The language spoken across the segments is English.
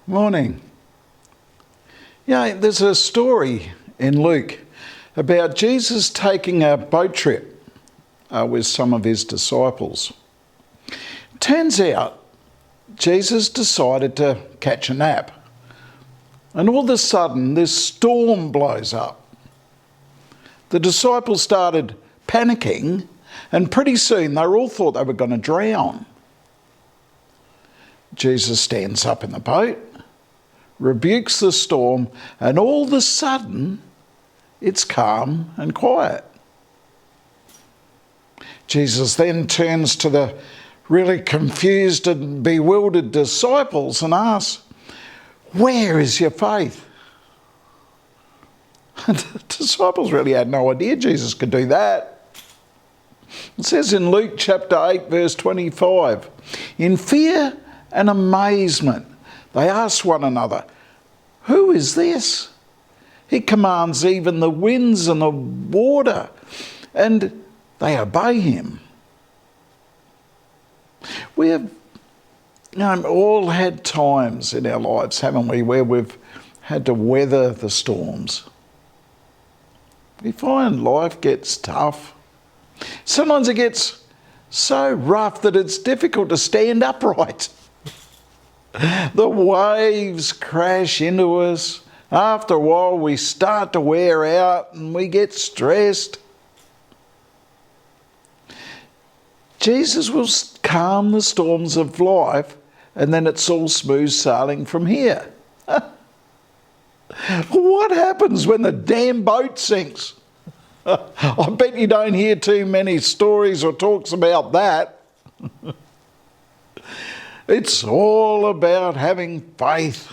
Morning. There's a story in Luke about Jesus taking a boat trip with some of his disciples. Turns out Jesus decided to catch a nap, and all of a sudden this storm blows up. The disciples started panicking, and pretty soon they all thought they were going to drown. Jesus stands up in the boat, rebukes the storm, and all of a sudden it's calm and quiet. Jesus then turns to the really confused and bewildered disciples and asks, "Where is your faith?" And the disciples really had no idea Jesus could do that. It says in Luke chapter 8 verse 25, in fear and amazement they asked one another, "Who is this? He commands even the winds and the water, and they obey him." We have all had times in our lives, haven't we, where we've had to weather the storms. We find life gets tough. Sometimes it gets so rough that it's difficult to stand upright. The waves crash into us. After a while, we start to wear out and we get stressed. Jesus will calm the storms of life, and then it's all smooth sailing from here. What happens when the damn boat sinks? I bet you don't hear too many stories or talks about that. It's all about having faith.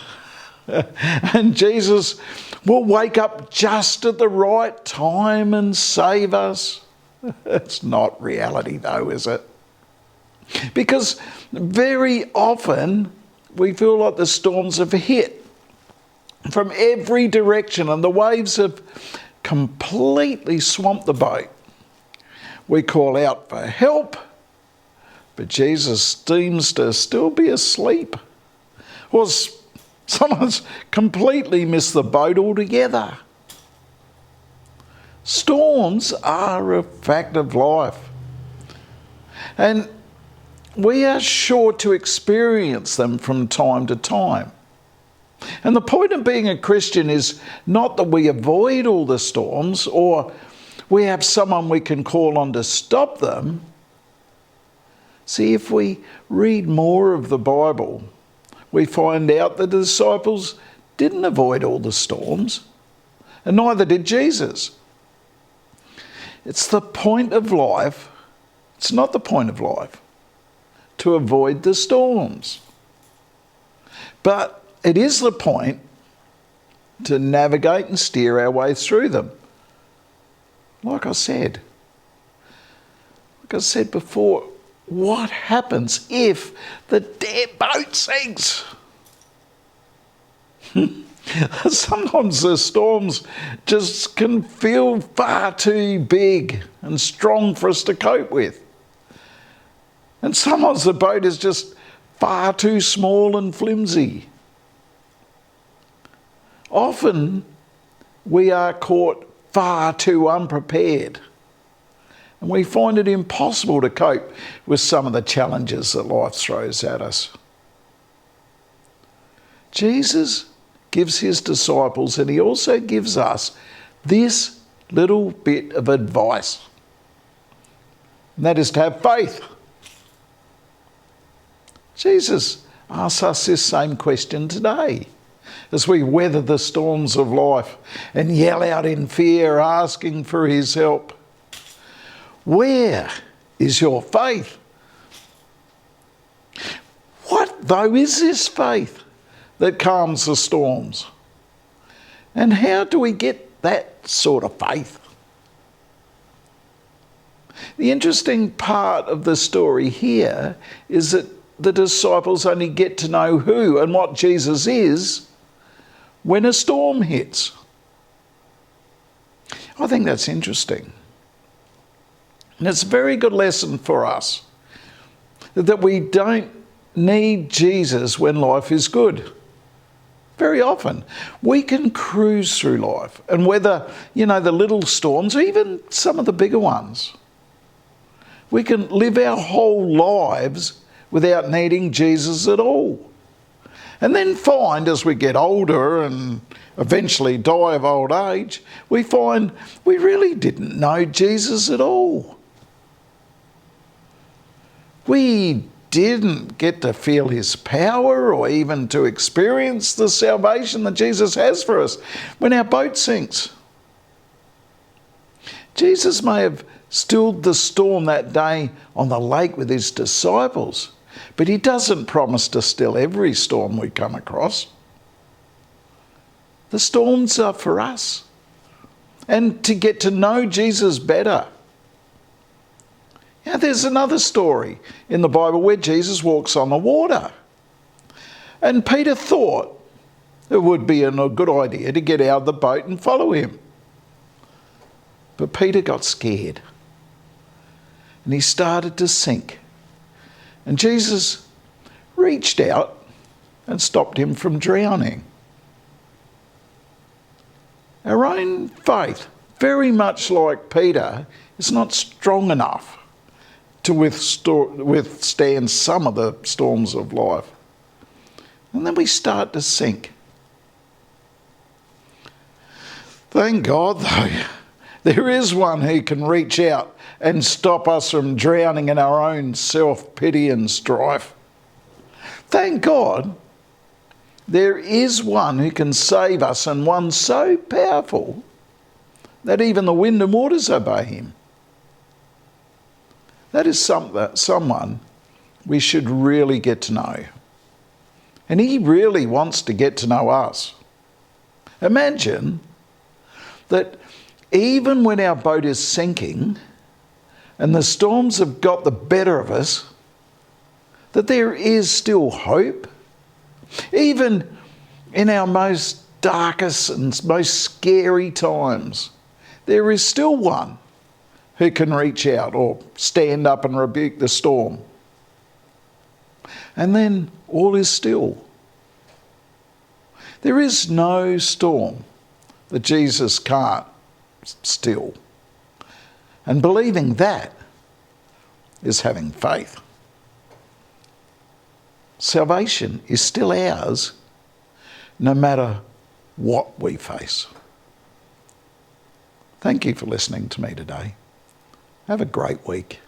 And Jesus will wake up just at the right time and save us. It's not reality though, is it? Because very often we feel like the storms have hit from every direction and the waves have completely swamped the boat. We call out for help, but Jesus seems to still be asleep. Or someone's completely missed the boat altogether. Storms are a fact of life. And we are sure to experience them from time to time. And the point of being a Christian is not that we avoid all the storms or we have someone we can call on to stop them. See, if we read more of the Bible, we find out the disciples didn't avoid all the storms, and neither did Jesus. It's the point of life, it's not the point of life to avoid the storms. But it is the point to navigate and steer our way through them. Like I said before, what happens if the damn boat sinks? Sometimes the storms just can feel far too big and strong for us to cope with. And sometimes the boat is just far too small and flimsy. Often we are caught far too unprepared, and we find it impossible to cope with some of the challenges that life throws at us. Jesus gives his disciples, and he also gives us, this little bit of advice, and that is to have faith. Jesus asks us this same question today as we weather the storms of life and yell out in fear, asking for his help. Where is your faith? What, though, is this faith that calms the storms? And how do we get that sort of faith? The interesting part of the story here is that the disciples only get to know who and what Jesus is when a storm hits. I think that's interesting. And it's a very good lesson for us that we don't need Jesus when life is good. Very often, we can cruise through life and weather, the little storms, or even some of the bigger ones. We can live our whole lives without needing Jesus at all. And then find, as we get older and eventually die of old age, we find we really didn't know Jesus at all. We didn't get to feel his power or even to experience the salvation that Jesus has for us when our boat sinks. Jesus may have stilled the storm that day on the lake with his disciples, but he doesn't promise to still every storm we come across. The storms are for us and to get to know Jesus better. Now, there's another story in the Bible where Jesus walks on the water. And Peter thought it would be a good idea to get out of the boat and follow him. But Peter got scared and he started to sink. And Jesus reached out and stopped him from drowning. Our own faith, very much like Peter, is not strong enough to withstand some of the storms of life. And then we start to sink. Thank God, though, there is one who can reach out and stop us from drowning in our own self-pity and strife. Thank God, there is one who can save us, and one so powerful that even the wind and waters obey him. That is someone we should really get to know. And he really wants to get to know us. Imagine that even when our boat is sinking and the storms have got the better of us, that there is still hope. Even in our most darkest and most scary times, there is still one who can reach out or stand up and rebuke the storm. And then all is still. There is no storm that Jesus can't still. And believing that is having faith. Salvation is still ours, no matter what we face. Thank you for listening to me today. Have a great week.